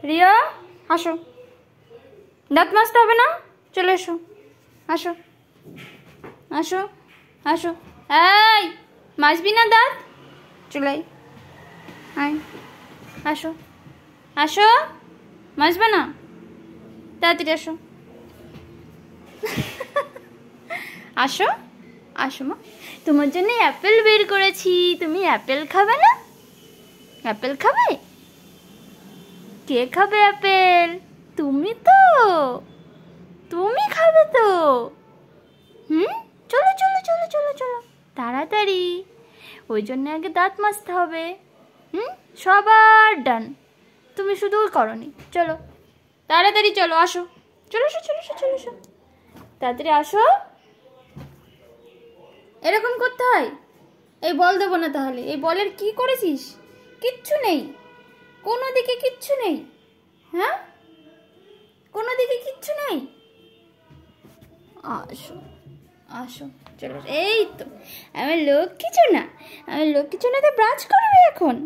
রিয়া আসো, দাঁত মাজতে হবে না, চলে এসো, আসো আসো আসো। এই মাজবি না দাঁত? চলে আয়, আসো আসো, মাজবে না, তাড়াতাড়ি আসো। আসো আসো মা, তোমার জন্য অ্যাপেল বের করেছি, তুমি অ্যাপেল খাবে না? অ্যাপেল খাবে? কে খাবে অ্যাপেল? তুমি তো, তুমি খাবে তো। চলো চলো চলো চলো চলো তাড়াতাড়ি, ওই জন্য আগে দাঁত মাজতে হবে। সবার ডান, তুমি শুধু করনি। চলো তাড়াতাড়ি চলো, আসো, চলো এসো চলো এসো চলো এসো, তাড়াতাড়ি আসো। এরকম করতে হয়? এই বল দেবো না তাহলে? এই বলের কি করেছিস? কিচ্ছু নেই, কোনো দিকে কিচ্ছু নেই। হ্যাঁ, কোনো দিকে কিচ্ছু নেই। আসো আসো, চলো, এই তো আমার লক্ষ্মী সোনা, আমার লক্ষ্মী সোনা তো ব্রাশ করবে এখন।